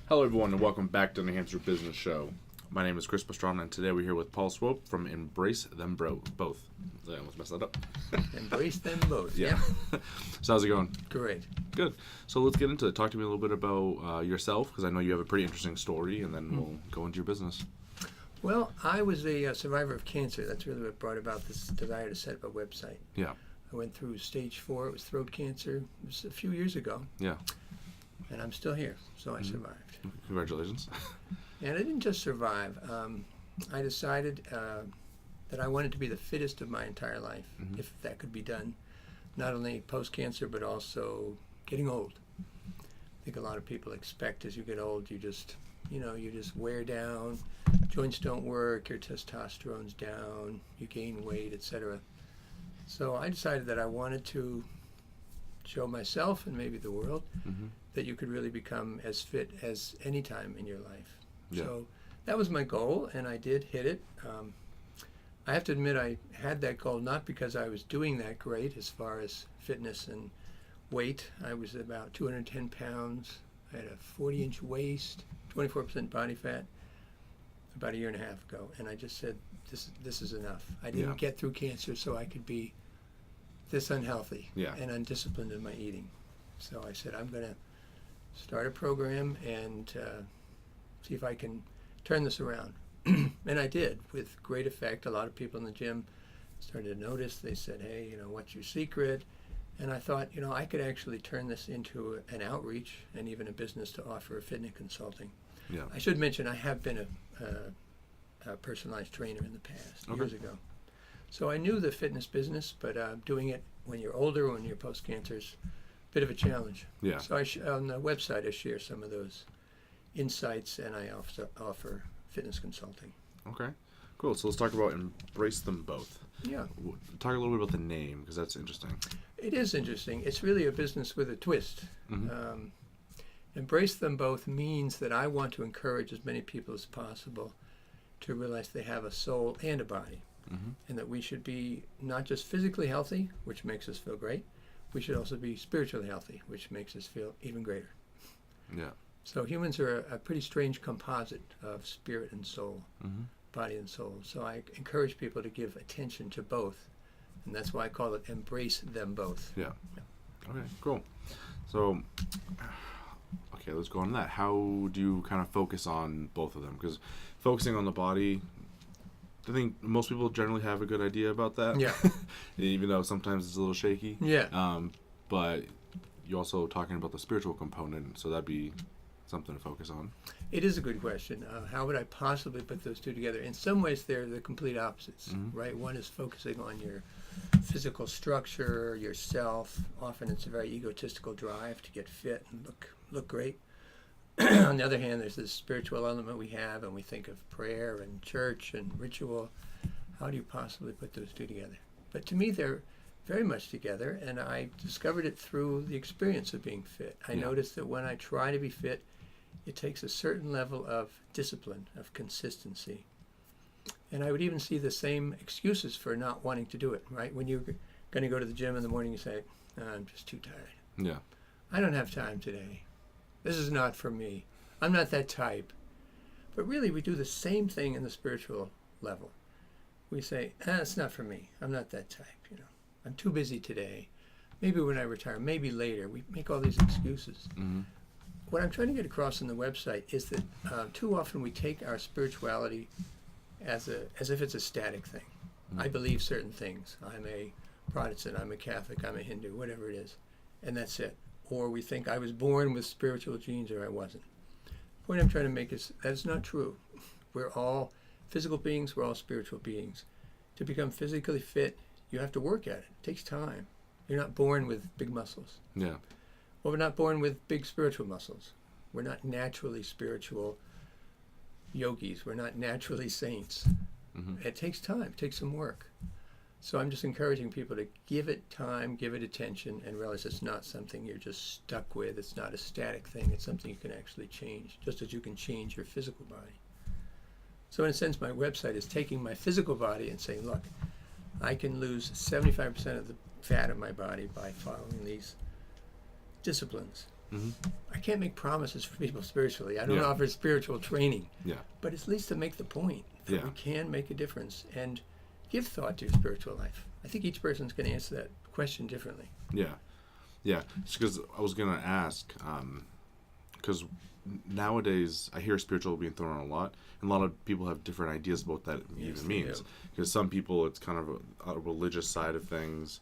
Hello, everyone, and welcome back to the New Hampshire Business Show. My name is Chris Pastrana, and today we're here with Paul Swope from Embrace Them Both. I almost messed that up. Embrace them both. Yeah. So how's it going? Great. Good. So let's get into it. Talk to me a little bit about yourself, because I know you have a pretty interesting story, and then we'll go into your business. Well, I was a survivor of cancer. That's really what brought about this desire to set up a website. Yeah. I went through stage 4. It was throat cancer. It was a few years ago. Yeah. And I'm still here, so I survived. Congratulations. And I didn't just survive. I decided that I wanted to be the fittest of my entire life, if that could be done. Not only post-cancer, but also getting old. I think a lot of people expect as you get old, you just wear down, joints don't work, your testosterone's down, you gain weight, etc. So I decided that I wanted to show myself and maybe the world that you could really become as fit as any time in your life. Yeah. So that was my goal, and I did hit it. I have to admit I had that goal not because I was doing that great as far as fitness and weight. I was about 210 pounds. I had a 40-inch waist, 24% body fat about a year and a half ago. And I just said, this is enough. I didn't get through cancer so I could be this unhealthy and undisciplined in my eating. So I said, I'm going to start a program and see if I can turn this around. And I did, with great effect. A lot of people in the gym started to notice. They said, hey, what's your secret? And I thought, I could actually turn this into an outreach and even a business to offer fitness consulting. Yeah. I should mention I have been a personalized trainer in the past, years ago. So I knew the fitness business, but doing it when you're older, when you're post-cancer, is a bit of a challenge. Yeah. So on the website, I share some of those insights, and I also offer fitness consulting. Okay. Cool. So let's talk about Embrace Them Both. Yeah. Talk a little bit about the name, because that's interesting. It is interesting. It's really a business with a twist. Embrace Them Both means that I want to encourage as many people as possible to realize they have a soul and a body, and that we should be not just physically healthy, which makes us feel great, we should also be spiritually healthy, which makes us feel even greater. Yeah. So humans are a pretty strange composite of spirit and soul, body and soul. So I encourage people to give attention to both, and that's why I call it Embrace Them Both. Yeah. Okay, cool. So, okay, let's go on to that. How do you kind of focus on both of them? Because focusing on the body, I think most people generally have a good idea about that. Yeah. Even though sometimes it's a little shaky. Yeah. But you're also talking about the spiritual component, so that'd be something to focus on. It is a good question. How would I possibly put those two together? In some ways, they're the complete opposites, right? One is focusing on your physical structure, yourself. Often it's a very egotistical drive to get fit and look great. On the other hand, there's this spiritual element we have, and we think of prayer and church and ritual. How do you possibly put those two together? But to me, they're very much together, and I discovered it through the experience of being fit. I noticed that when I try to be fit, it takes a certain level of discipline, of consistency. And I would even see the same excuses for not wanting to do it, right? When you're going to go to the gym in the morning, you say, I'm just too tired. Yeah. I don't have time today. This is not for me. I'm not that type. But really, we do the same thing in the spiritual level. We say, it's not for me. I'm not that type, I'm too busy today. Maybe when I retire, maybe later. We make all these excuses. What I'm trying to get across on the website is that too often we take our spirituality as if it's a static thing. I believe certain things. I'm a Protestant, I'm a Catholic, I'm a Hindu, whatever it is, and that's it. Or we think I was born with spiritual genes or I wasn't. The point I'm trying to make is that's not true. We're all physical beings, we're all spiritual beings. To become physically fit, you have to work at it. It takes time. You're not born with big muscles. Yeah. Well, we're not born with big spiritual muscles. We're not naturally spiritual yogis. We're not naturally saints. It takes time. It takes some work. So I'm just encouraging people to give it time, give it attention, and realize it's not something you're just stuck with. It's not a static thing. It's something you can actually change, just as you can change your physical body. So in a sense, my website is taking my physical body and saying, look, I can lose 75% of the fat of my body by following these disciplines. Mm-hmm. I can't make promises for people spiritually. I don't Yeah. offer spiritual training. Yeah. But it's at least to make the point that Yeah. we can make a difference and give thought to your spiritual life. I think each person's going to answer that question differently. Yeah. Yeah. Because I was going to ask, because nowadays I hear spiritual being thrown around a lot, and a lot of people have different ideas about what that Yes, even they means. do. Because some people it's kind of a religious side of things,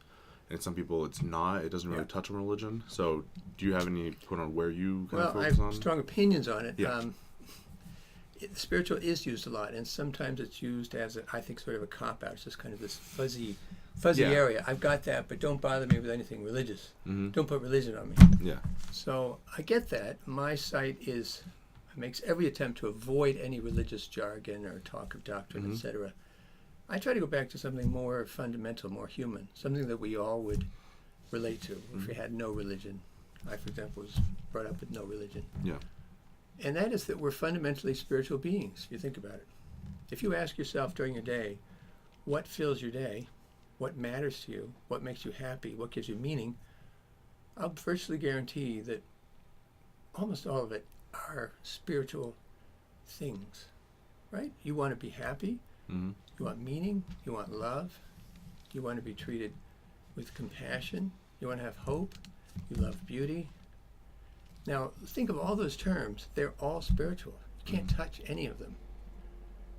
and some people it's not. It doesn't really Yeah. touch on religion. So, do you have any point on where you kind of Well, I focus have on? strong opinions on it. Yeah. Spiritual is used a lot, and sometimes it's used as, I think, sort of a cop-out. It's just kind of this fuzzy Yeah. area. I've got that, but don't bother me with anything religious. Mm-hmm. Don't put religion on me. Yeah. So I get that. My site makes every attempt to avoid any religious jargon or talk of doctrine, Mhm. etc. I try to go back to something more fundamental, more human, something that we all would relate to if we had no religion. I, for example, was brought up with no religion. Yeah. And that is that we're fundamentally spiritual beings, if you think about it. If you ask yourself during your day, what fills your day, what matters to you, what makes you happy, what gives you meaning, I'll virtually guarantee that almost all of it are spiritual things, right? You want to be happy, Mm-hmm. you want meaning, you want love, you want to be treated with compassion, you want to have hope, you love beauty. Now, think of all those terms. They're all spiritual. You can't touch any of them.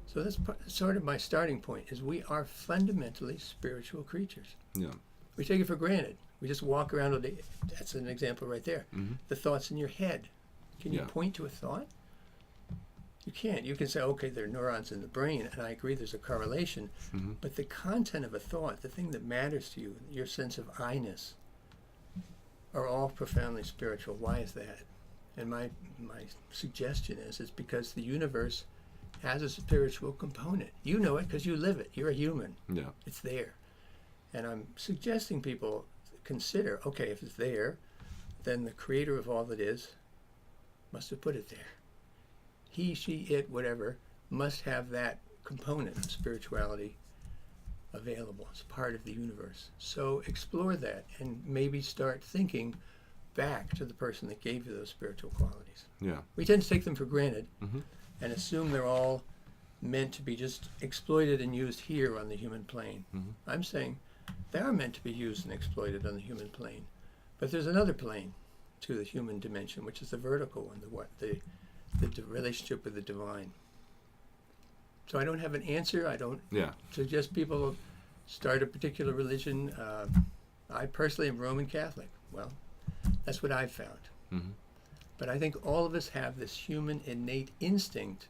So that's sort of my starting point, is we are fundamentally spiritual creatures. Yeah. We take it for granted. We just walk around all day. That's an example right there. Mm-hmm. The thoughts in your head. Can you Yeah. point to a thought? You can't. You can say, okay, there are neurons in the brain, and I agree there's a correlation. Mm-hmm. But the content of a thought, the thing that matters to you, your sense of I-ness, are all profoundly spiritual. Why is that? And my suggestion is it's because the universe has a spiritual component. You know it because you live it. You're a human. Yeah. It's there. And I'm suggesting people consider, okay, if it's there, then the creator of all that is must have put it there. He, she, it, whatever, must have that component of spirituality available. It's part of the universe. So explore that and maybe start thinking back to the person that gave you those spiritual qualities. Yeah. We tend to take them for granted Mm-hmm. and assume they're all meant to be just exploited and used here on the human plane. Mm-hmm. I'm saying they are meant to be used and exploited on the human plane. But there's another plane to the human dimension, which is the vertical one, the relationship with the divine. So I don't have an answer. I don't Yeah. suggest people start a particular religion. I personally am Roman Catholic. Well, that's what I've found. Mm-hmm. But I think all of us have this human innate instinct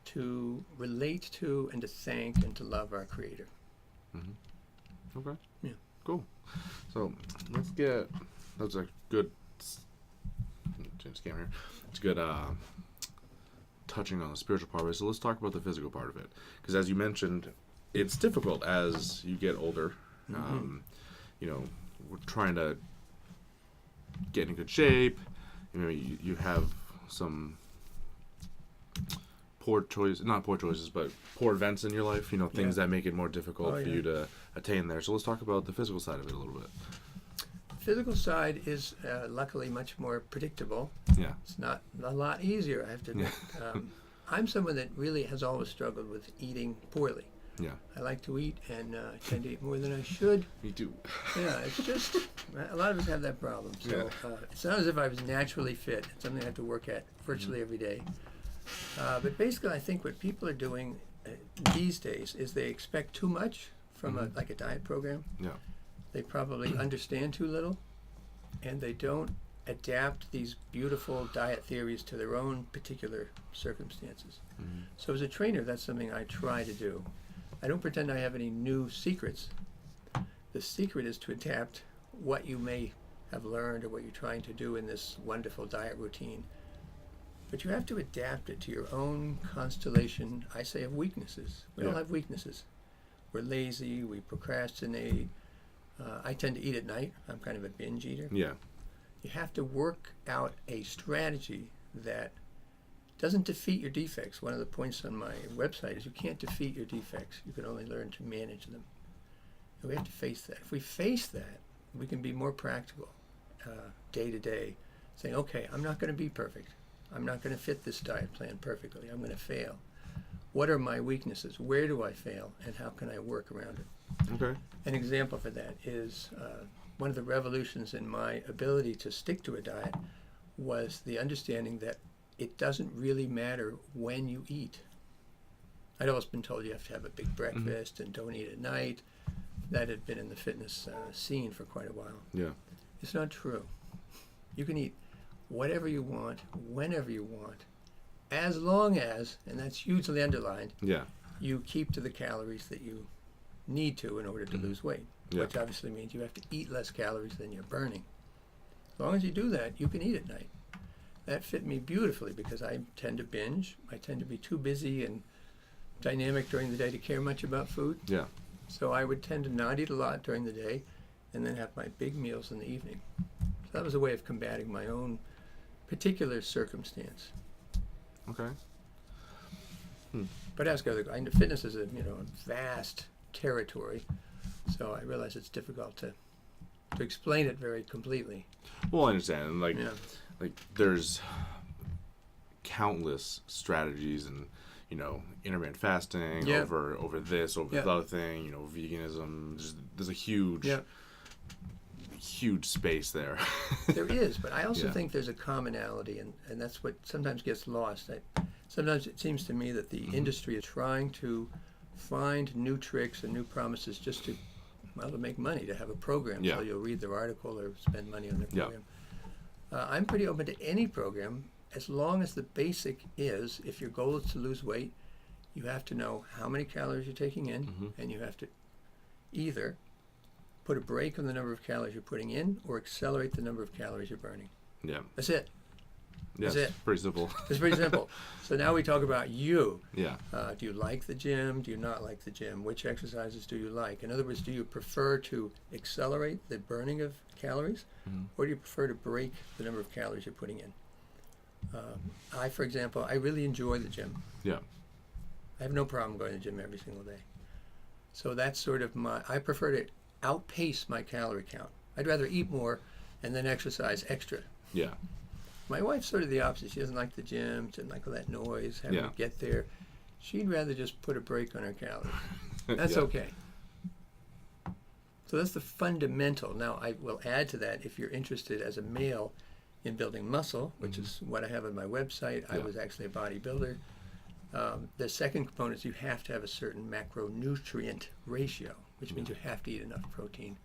to relate to and to thank and to love our Creator. Mm-hmm. Okay. Yeah. Cool. So let's get. That's a good. Change the camera here. It's good. Touching on the spiritual part of it. So let's talk about the physical part of it. Because as you mentioned, it's difficult as you get older. Mm-hmm. You know, we're trying to get in good shape. You know, you have some not poor choices, but poor events in your life. You know, things Yeah. that make it more difficult Oh, for yeah. you to attain there. So let's talk about the physical side of it a little bit. Physical side is luckily much more predictable. Yeah. It's not a lot easier, I have to admit. I'm someone that really has always struggled with eating poorly. Yeah. I like to eat and tend to eat more than I should. Me too. Yeah, it's just, a lot of us have that problem. So it's not as if I was naturally fit. It's something I have to work at virtually every day. But basically, I think what people are doing these days is they expect too much from Mhm. like a diet program. Yeah. They probably understand too little, and they don't adapt these beautiful diet theories to their own particular circumstances. Mm-hmm. So as a trainer, that's something I try to do. I don't pretend I have any new secrets. The secret is to adapt what you may have learned or what you're trying to do in this wonderful diet routine. But you have to adapt it to your own constellation, I say, of weaknesses. We all Yeah. have weaknesses. We're lazy, we procrastinate. I tend to eat at night. I'm kind of a binge eater. Yeah. You have to work out a strategy that doesn't defeat your defects. One of the points on my website is you can't defeat your defects. You can only learn to manage them. And we have to face that. If we face that, we can be more practical day to day saying, okay, I'm not going to be perfect. I'm not going to fit this diet plan perfectly. I'm going to fail. What are my weaknesses? Where do I fail? And how can I work around it? Okay. An example for that is one of the revolutions in my ability to stick to a diet was the understanding that it doesn't really matter when you eat. I'd always been told you have to have a big breakfast and don't eat at night. That had been in the fitness scene for quite a while. Yeah. It's not true. You can eat whatever you want, whenever you want, as long as, and that's hugely underlined, Yeah. you keep to the calories that you need to in order to lose weight, Yeah. which obviously means you have to eat less calories than you're burning. As long as you do that, you can eat at night. That fit me beautifully because I tend to binge. I tend to be too busy and dynamic during the day to care much about food. Yeah. So I would tend to not eat a lot during the day and then have my big meals in the evening. So that was a way of combating my own particular circumstance. Okay. But ask other guys. Fitness is a vast territory, so I realize it's difficult to explain it very completely. Well, I understand. Like, Yeah. like there's countless strategies and intermittent fasting Yeah. over this, over Yeah. the other thing. Veganism. There's a huge, Yeah. huge space there. There is, but I also Yeah. think there's a commonality, and that's what sometimes gets lost. Sometimes it seems to me that the industry is trying to find new tricks and new promises just to make money, to have a program. Yeah. So you'll read their article or spend money on their Yeah. program. I'm pretty open to any program as long as the basic is, if your goal is to lose weight, you have to know how many calories you're taking in, and you have to either put a brake on the number of calories you're putting in or accelerate the number of calories you're burning. Yeah. That's it. Yes. That's it. Pretty simple. It's pretty simple. So now we talk about you. Yeah. Do you like the gym? Do you not like the gym? Which exercises do you like? In other words, do you prefer to accelerate the burning of calories, or do you prefer to break the number of calories you're putting in? For example, I really enjoy the gym. Yeah. I have no problem going to the gym every single day. So that's sort of I prefer to outpace my calorie count. I'd rather eat more and then exercise extra. Yeah. My wife's sort of the opposite. She doesn't like the gym. She doesn't like all that noise, having to get there. She'd rather just put a brake on her calories. That's okay. So that's the fundamental. Now, I will add to that, if you're interested as a male in building muscle, which is what I have on my website. I was actually a bodybuilder. The second component is you have to have a certain macronutrient ratio, which means you have to eat enough protein.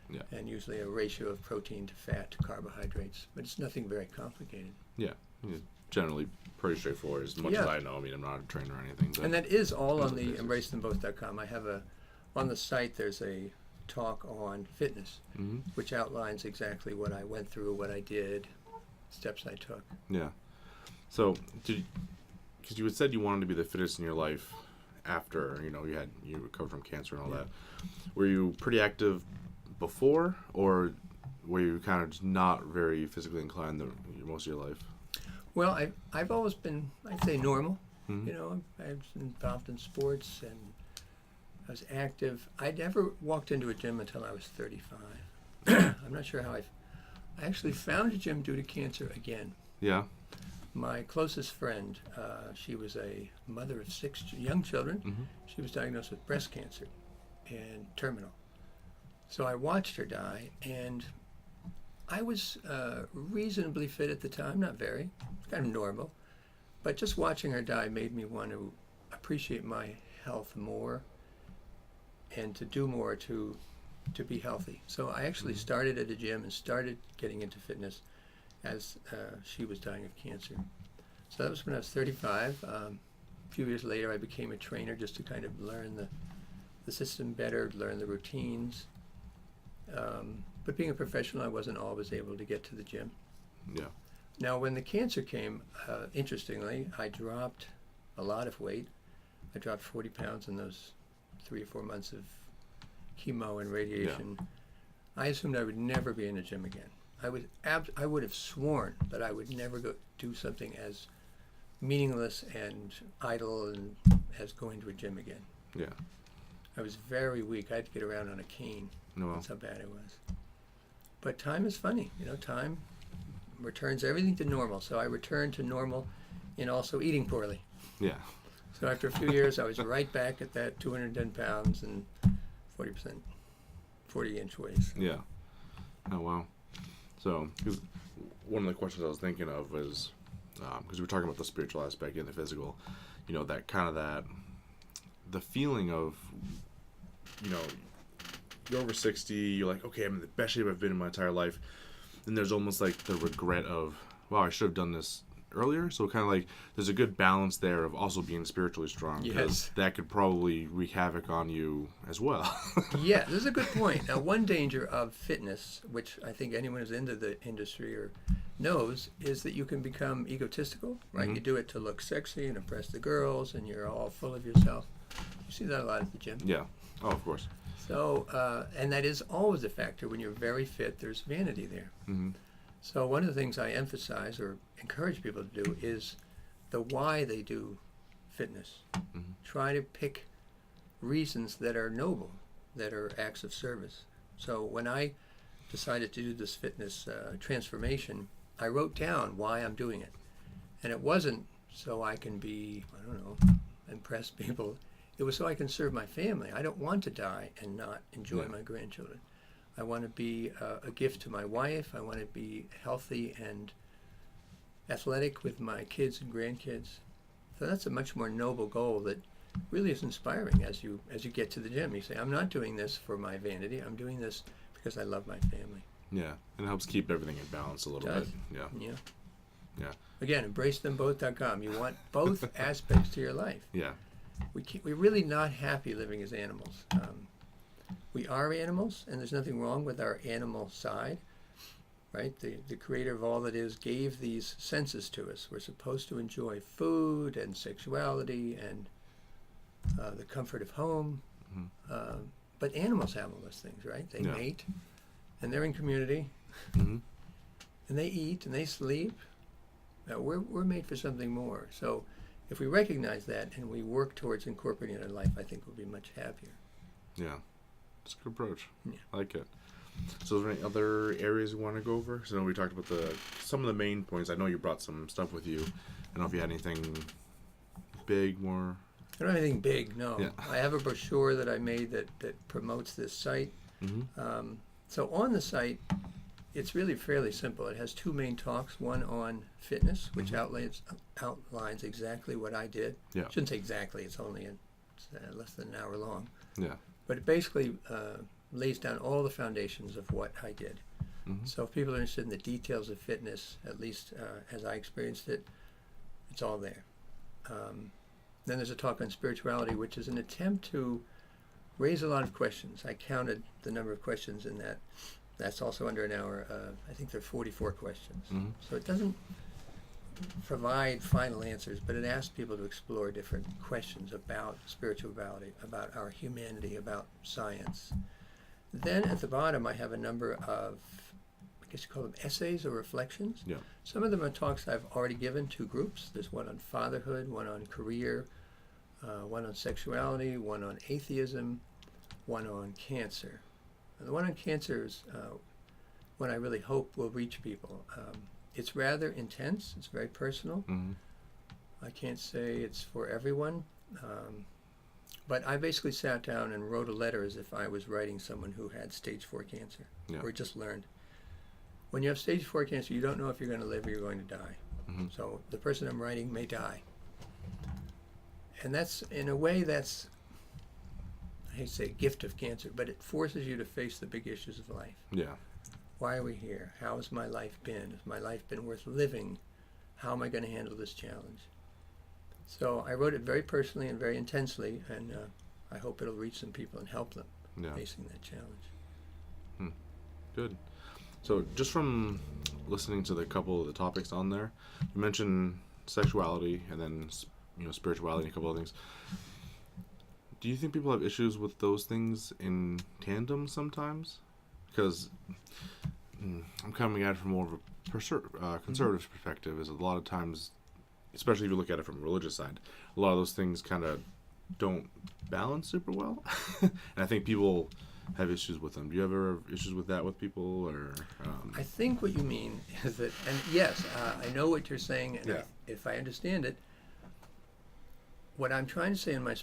Yeah. And usually a ratio of protein to fat to carbohydrates. But it's nothing very complicated. Yeah. Generally pretty straightforward, as much as I know. I mean, I'm not a trainer or anything. But and that is all on the basis. EmbraceThemBoth.com. I have on the site, there's a talk on fitness, which outlines exactly what I went through, what I did, steps I took. Yeah. So, because you had said you wanted to be the fittest in your life after, you recovered from cancer and all that. Were you pretty active before, or were you kind of just not very physically inclined most of your life? Well, I've always been, I'd say, normal. I was involved in sports and I was active. I never walked into a gym until I was 35. I'm not sure how I actually found a gym due to cancer again. Yeah. My closest friend, she was a mother of 6 young children. She was diagnosed with breast cancer and terminal. So I watched her die, and I was reasonably fit at the time, not very, kind of normal. But just watching her die made me want to appreciate my health more and to do more to be healthy. So I actually started at a gym and started getting into fitness as she was dying of cancer. So that was when I was 35. A few years later, I became a trainer just to kind of learn the system better, learn the routines. But being a professional, I wasn't always able to get to the gym. Yeah. Now, when the cancer came, interestingly, I dropped a lot of weight. I dropped 40 pounds in those 3 or 4 months of chemo and radiation. Yeah. I assumed I would never be in a gym again. I would have sworn that I would never go do something as meaningless and idle and as going to a gym again. Yeah. I was very weak. I had to get around on a cane. No. That's how bad it was. But time is funny. Time returns everything to normal. So I returned to normal in also eating poorly. Yeah. So after a few years, I was right back at that 210 pounds and 40%, 40-inch waist. Yeah. Oh, wow. So, 'cause one of the questions I was thinking of was, because we're talking about the spiritual aspect and the physical, that kind of the feeling of, you're over 60, you're like, okay, I'm in the best shape I've been in my entire life. And there's almost like the regret of, wow, I should have done this earlier. So kind of like there's a good balance there of also being spiritually strong. Because that could probably wreak havoc on you as well. Yeah, this is a good point. Now, one danger of fitness, which I think anyone who's into the industry or knows, is that you can become egotistical, right? You do it to look sexy and impress the girls, and you're all full of yourself. You see that a lot at the gym. Yeah. Oh, of course. So, and that is always a factor. When you're very fit, there's vanity there. Mm-hmm. So one of the things I emphasize or encourage people to do is the why they do fitness. Mm-hmm. Try to pick reasons that are noble, that are acts of service. So when I decided to do this fitness transformation, I wrote down why I'm doing it. And it wasn't so I can be, I don't know, impress people. It was so I can serve my family. I don't want to die and not enjoy my grandchildren. I want to be a gift to my wife. I want to be healthy and athletic with my kids and grandkids. So that's a much more noble goal that really is inspiring as you get to the gym. You say, I'm not doing this for my vanity. I'm doing this because I love my family. Yeah, and it helps keep everything in balance a little bit. Yeah. Yeah. Again, embracethemboth.com. You want both aspects to your life. Yeah. We're really not happy living as animals. We are animals, and there's nothing wrong with our animal side, right? The creator of all that is gave these senses to us. We're supposed to enjoy food and sexuality and the comfort of home. Mm-hmm. But animals have all those things, right? They mate, and they're in community, Mm-hmm. and they eat, and they sleep. Now, we're made for something more. So if we recognize that and we work towards incorporating it in our life, I think we'll be much happier. Yeah. It's a good approach. Yeah. I like it. So is there any other areas you want to go over? So I know we talked about some of the main points. I know you brought some stuff with you. I don't know if you had anything big, more... I don't have anything big, no. Yeah. I have a brochure that I made that promotes this site. Mm-hmm. So on the site, it's really fairly simple. It has two main talks, one on fitness, which outlines exactly what I did. Yeah. I shouldn't say exactly, it's only less than an hour long. Yeah. But it basically lays down all the foundations of what I did. Mm-hmm. So if people are interested in the details of fitness, at least as I experienced it, it's all there. Then there's a talk on spirituality, which is an attempt to raise a lot of questions. I counted the number of questions in that. That's also under an hour. I think there are 44 questions. Mm-hmm. So it doesn't provide final answers, but it asks people to explore different questions about spirituality, about our humanity, about science. Then at the bottom, I have a number of, I guess you call them essays or reflections. Yeah. Some of them are talks I've already given to groups. There's one on fatherhood, one on career, one on sexuality, one on atheism, one on cancer. And the one on cancer is one I really hope will reach people. It's rather intense. It's very personal. Mm-hmm. I can't say it's for everyone. But I basically sat down and wrote a letter as if I was writing someone who had stage 4 cancer, or just learned. When you have stage 4 cancer, you don't know if you're going to live or you're going to die. Mm-hmm. So the person I'm writing may die. And that's, in a way, that's, I hate to say gift of cancer, but it forces you to face the big issues of life. Yeah. Why are we here? How has my life been? Has my life been worth living? How am I going to handle this challenge? So I wrote it very personally and very intensely, and I hope it'll reach some people and help them facing that challenge. Good. So just from listening to the couple of the topics on there, you mentioned sexuality and then spirituality and a couple of things. Do you think people have issues with those things in tandem sometimes? Because I'm coming at it from more of a conservative perspective. Is a lot of times, especially if you look at it from a religious side, a lot of those things kind of don't balance super well. And I think people have issues with them. Do you ever have issues with that with people, or? I think what you mean is that, and yes, I know what you're saying, and Yeah. if I understand it, what I'm trying to say in my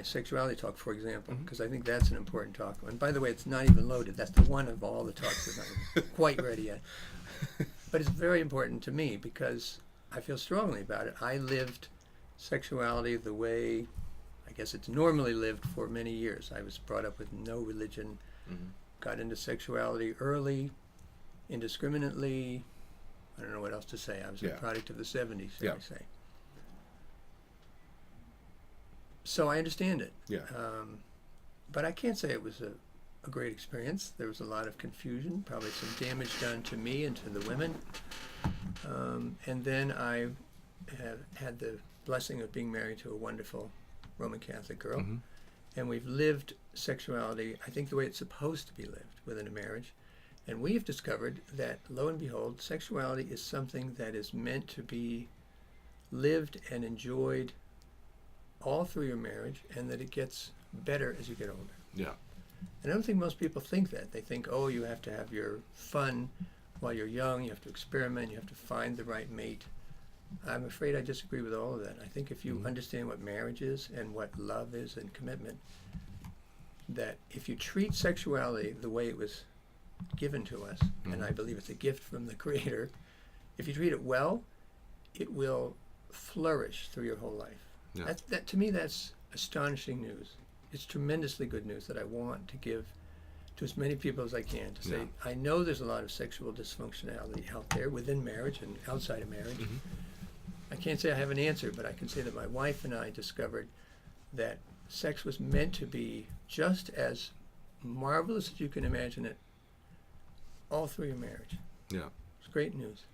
sexuality talk, for example, because I think that's an important talk. And by the way, it's not even loaded. That's the one of all the talks that's not quite ready yet. But it's very important to me because I feel strongly about it. I lived sexuality the way I guess it's normally lived for many years. I was brought up with no religion, got into sexuality early, indiscriminately. I don't know what else to say. I was a product of the 70s, shall I say. So I understand it. Yeah. But I can't say it was a great experience. There was a lot of confusion, probably some damage done to me and to the women. And then I have had the blessing of being married to a wonderful Roman Catholic girl. And we've lived sexuality, I think, the way it's supposed to be lived within a marriage. And we've discovered that, lo and behold, sexuality is something that is meant to be lived and enjoyed all through your marriage, and that it gets better as you get older. Yeah. And I don't think most people think that. They think, oh, you have to have your fun while you're young, you have to experiment, you have to find the right mate. I'm afraid I disagree with all of that. I think if you understand what marriage is and what love is and commitment, that if you treat sexuality the way it was given to us, and I believe it's a gift from the Creator, if you treat it well, it will flourish through your whole life. Yeah. That to me, that's astonishing news. It's tremendously good news that I want to give to as many people as I can, to say, I know there's a lot of sexual dysfunctionality out there within marriage and outside of marriage. I can't say I have an answer, but I can say that my wife and I discovered that sex was meant to be just as marvelous as you can imagine it all through your marriage. Yeah. It's great news.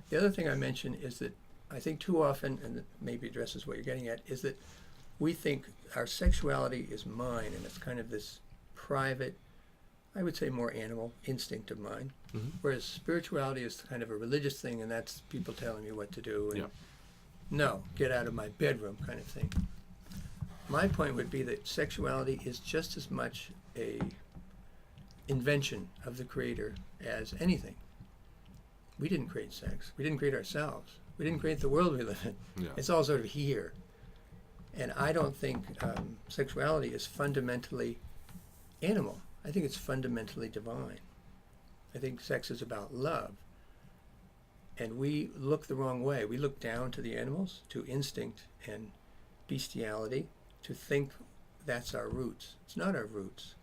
The other thing I mention is that I think too often, and it maybe addresses what you're getting at, is that we think our sexuality is mine, and it's kind of this private, I would say more animal instinct of mine, whereas spirituality is kind of a religious thing, and that's people telling me what to do, and no, get out of my bedroom kind of thing. My point would be that sexuality is just as much a invention of the Creator as anything. We didn't create sex. We didn't create ourselves. We didn't create the world we live in. Yeah. It's all sort of here. And I don't think sexuality is fundamentally animal. I think it's fundamentally divine. I think sex is about love. And we look the wrong way. We look down to the animals, to instinct and bestiality, to think that's our roots. It's not our roots.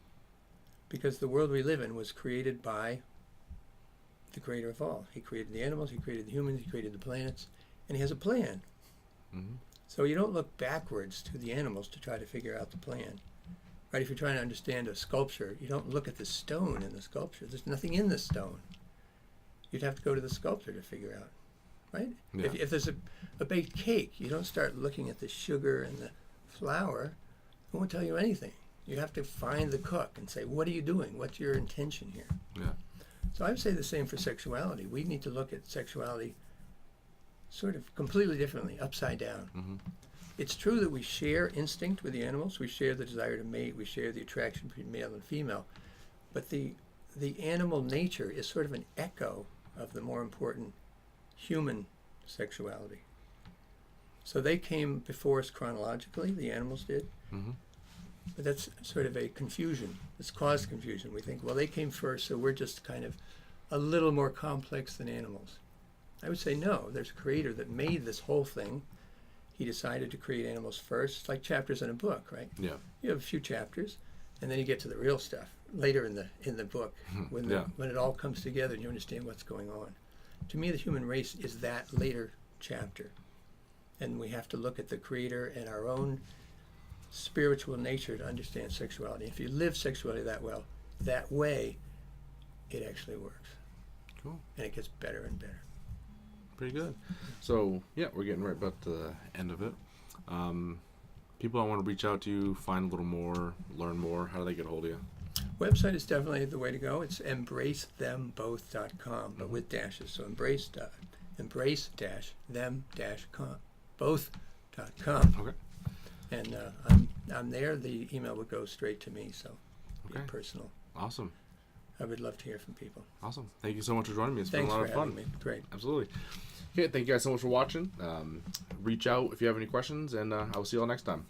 Because the world we live in was created by the Creator of all. He created the animals, He created the humans, He created the planets, and He has a plan. So you don't look backwards to the animals to try to figure out the plan. Right? If you're trying to understand a sculpture, you don't look at the stone in the sculpture. There's nothing in the stone. You'd have to go to the sculptor to figure out. Right? Yeah. If there's a baked cake, you don't start looking at the sugar and the flour. It won't tell you anything. You have to find the cook and say, what are you doing? What's your intention here? Yeah. So I would say the same for sexuality. We need to look at sexuality sort of completely differently, upside down. It's true that we share instinct with the animals. We share the desire to mate. We share the attraction between male and female. But the animal nature is sort of an echo of the more important human sexuality. So they came before us chronologically, the animals did. But that's sort of a confusion. It's caused confusion. We think, well, they came first, so we're just kind of a little more complex than animals. I would say no. There's a Creator that made this whole thing. He decided to create animals first. It's like chapters in a book, right? Yeah. You have a few chapters, and then you get to the real stuff later in the book when it all comes together and you understand what's going on. To me, the human race is that later chapter, and we have to look at the Creator and our own spiritual nature to understand sexuality. If you live sexuality that way, it actually works. Cool. And it gets better and better. Pretty good. So, yeah, we're getting right about the end of it. People that want to reach out to you, find a little more, learn more, how do they get a hold of you? Website is definitely the way to go. It's embracethemboth.com, but with dashes. So embrace-them-both.com. Okay. And I'm there. The email would go straight to me. So be Okay. personal. Awesome. I would love to hear from people. Awesome. Thank you so much for joining me. It's Thanks been a lot for of fun. having me. Great. Absolutely. Okay, thank you guys so much for watching. Reach out if you have any questions, and I will see you all next time.